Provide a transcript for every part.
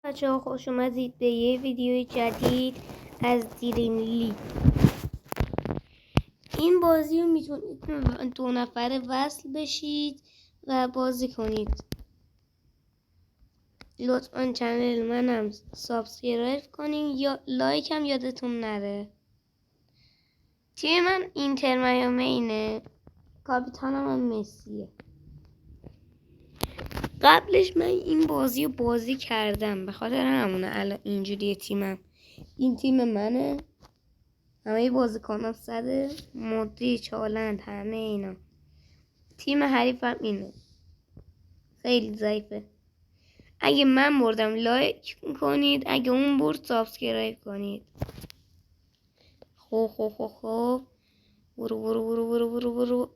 بچه‌ها خوش اومدید به یه ویدیو جدید از دریم لیگ. این بازی رو میتونید 2 نفره وصل بشید و بازی کنید. لطفا چنل منم سابسکرایب کنین یا لایک هم یادتون نره. تیم من اینتر میامینه، کاپیتانم هم مسیه. قبلش من این بازی رو بازی کردم، به خاطر همونه الان اینجوریه تیمم. این تیم منه، همه بازیکنان صده، مودریچ، هالند، همه اینا. تیم حریفم اینه، خیلی ضعیفه. اگه من بردم لایک کنید، اگه اون برد سابسکرایب کنید. خب برو.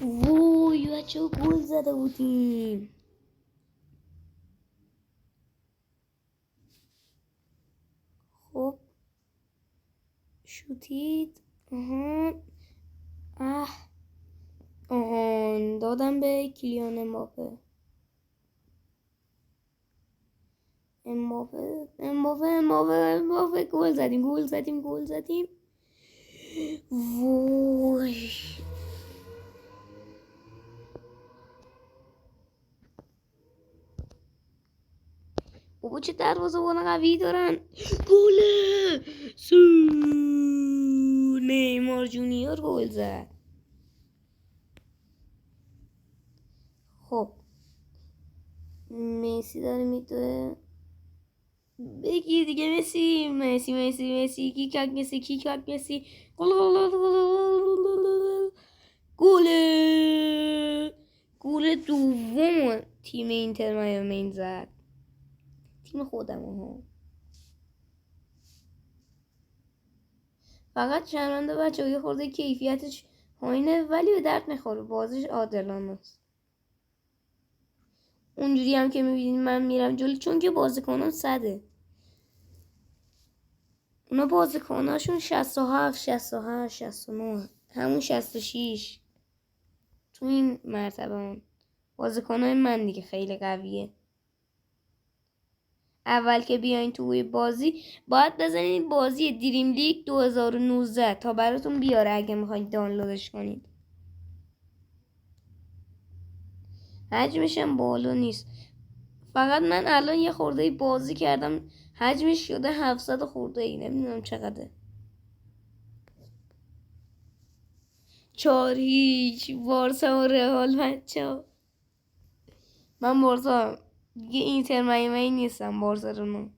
وای بچه گل زده بودیم. خب شوتید. دادم به کلیان امباپه. گل زدیم. وای بابا چه دروازه‌بان قوی دارن. گله نیمار جونیور گل زد. خب مسی داره میدوه. بگیر دیگه مسی کیکاک مسی گل دوم تیم اینتر میامین زد. تیم خودم ها. فقط شرمنده بچه یه خورده کیفیتش پایینه ولی به درد نخوره، بازیش عادلانه است. اونجوری هم که میبینید من میرم جلو چون که بازیکنان صده. اونا بازیکناشون 67 69 همون 66. تو این مرتبه هم بازیکنای من دیگه خیلی قویه. اول که بیاین توی بازی باید بزنید بازی دریم لیگ 2019 تا براتون بیاره اگه میخواید دانلودش کنید. حجمش هم بالا نیست. فقط من الان یه خورده بازی کردم حجمش شده 700 خورده ای، نمیدونم چقدره. 4-0 بارسا و رئال. بچه‌ها من بارسا دیگه اینتر میامین نیستم. بارسلونا.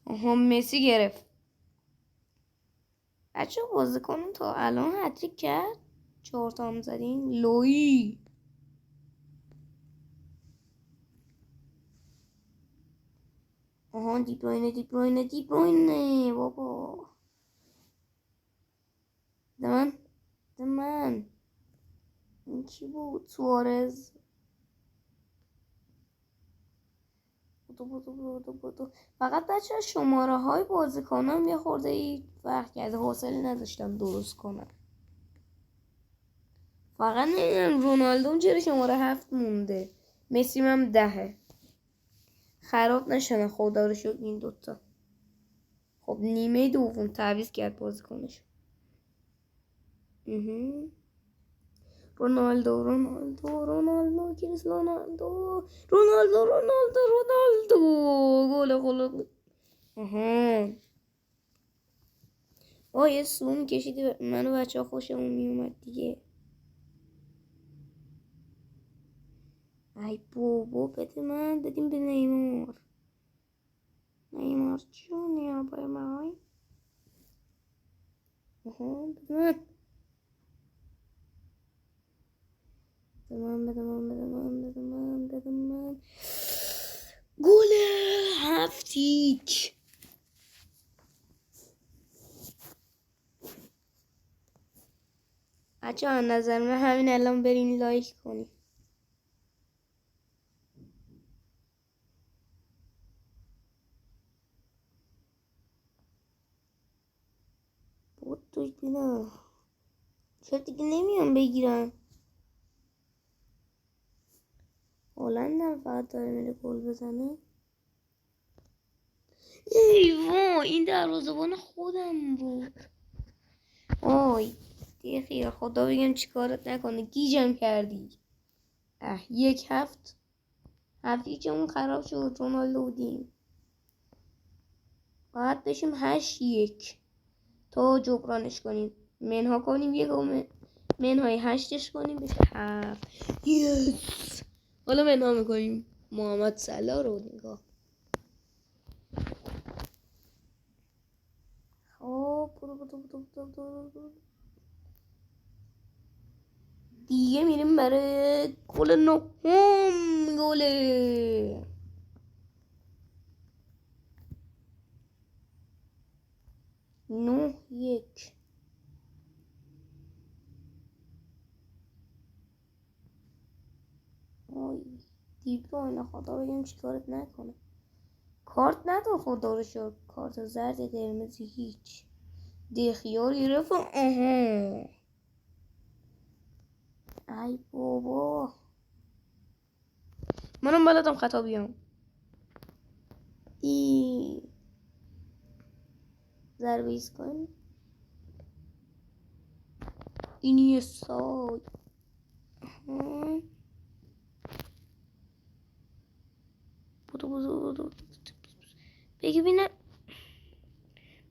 آها مسی گرفت. بچه بازیکن تا الان هتریک کرد. 4 تا هم زدیم. لویی آها دیبروینه بابا. دمن این کی بود؟ سوارز. بودو. فقط بچه شماره های بازیکنام یه خورده ای فرق کرده، حوصله نداشتم درست کنم. فقط نمیدونم رونالدو چرا شماره 7 مونده، مسی هم 10. خراب نشنه خدا رو شکر این دوتا. خب نیمه دوم تعویض کرد بازیکنش. رونالدو گل. یه سوم کشیدی منو بچه ها خوشمون میومد دیگه. ای بابا بده من، دادیم به نیمار جونیور بای مای. بده من. گل هفتیک. بچه ها نظر من همین الان برین لایک کنید. توش بینا چرا دیگه نمیام بگیرم. هلندم فقط داره میره گل بزنه. ایوا این دروازه‌بان خودم بود. آی دیگه خیلی خدا بگم چیکارت نکنه گیجم کردی. 1-7 هفیچمون خراب شد. رونالدو بودیم باید بشیم 8-1 تا جبرانش کنیم. منها کنیم یک منهای 8ش کنیم بشه 7. یس حالا منها میکنیم محمد صلاح رو نگاه. دیگه میریم برای گل نهم. گله 9-1. آی دیبروینه خدا بگم چیکارت نکنه. کارت ندار خدا رو شد. کارت زرد قرمزی هیچ. دخیار گرفت. ای بابا منم بلدم خطا بیام. ای ضربه ایست کن. اینی سای بودو بگی بینم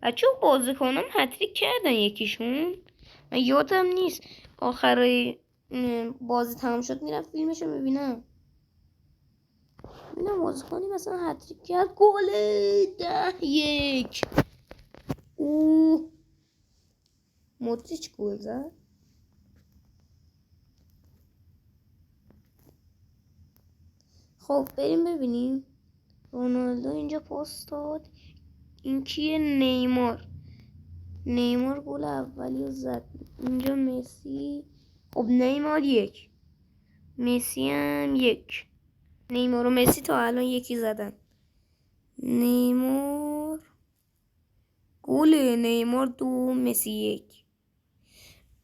بچه بازی کنم هتریک کردن یکیشون. من یادم نیست آخرای بازی تمام شد میرم فیلمشو میبینم. ببینم بازی کنی مثلا هتریک کرد. گل 10-1. مودریچ گل زد. خب بریم ببینیم. رونالدو اینجا پست داد. این کیه؟ نیمار گل اولی رو زد. اینجا مسی. خب نیمار 1 مسی هم 1. نیمار و مسی تا الان یکی زدن. نیمار گل نیمار 2 مسی 1.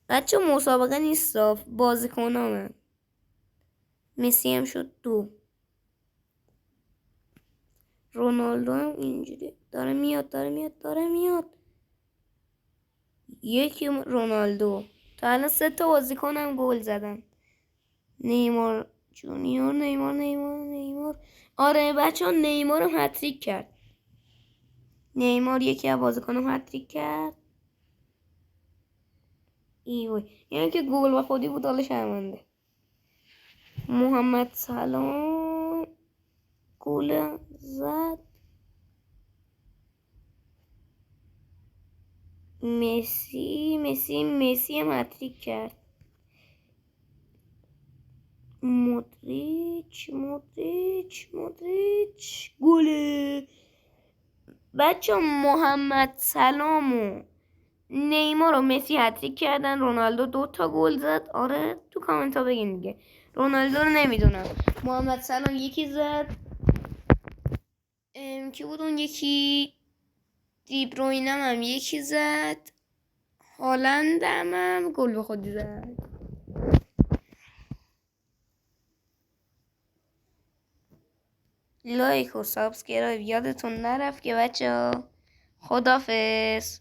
بچه مسابقه نیست بازیکنامه. مسی هم شد 2. رونالدو هم اینجوری داره میاد. یکی رونالدو. تا الان 3 تا بازیکنم گل زدن. نیمار جونیور نیمار. آره بچه ها نیمار هم هتریک کرد. نیمار یکی از بازیکنم هتریک کرد. یعنی که گل و خودی بود. حالا شرمنده. محمد صلاح گل زد. مسی هم هتریک کرد. مودریچ گل. بچه محمد سلام و نیمار و مسی هتریک کردن. رونالدو 2 تا گل زد. آره تو کامنت ها بگین دیگه. رونالدو رو نمیدونم. محمد سلام یکی زد. کی بود اون یکی؟ دیبروینم هم یکی زد. هالندم هم گل به خودی زد. لایک و سابسکرایب یادتون نرفت که بچه ها. خدافظ.